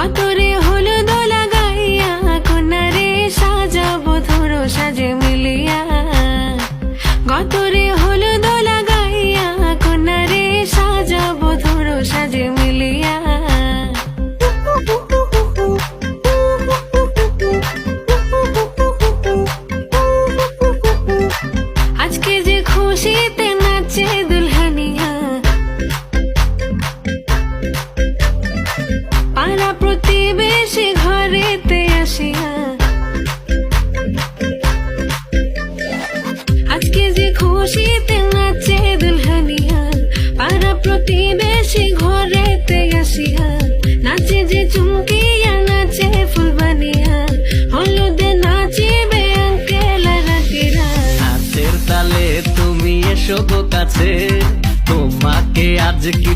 গতরে হলুদ লাগাইয়া কন্যারে সাজাবো ধরো সাজে মিলিয়া। গতরে হলুদ লাগাইয়া কন্যারে সাজাবো ধরো সাজে মিলিয়া। আজকে যে খুশিতে নাচে দুলহানিয়া, পাড়া প্রতিবেশী ঘরেতে আসিয়া। আজকে যে খুশিতে নাচে দুলহানিয়া, পাড়া প্রতিবেশী ঘরেতে আসিয়া। নাচে যে চুমকিয়া নাচে ফুলবানিয়া, হলুদে নাচিবে আঙ্কেল আর আন্টিরা। হাতের তালে তুমি এসো গো কাছে, তোমাকে আজ কিছু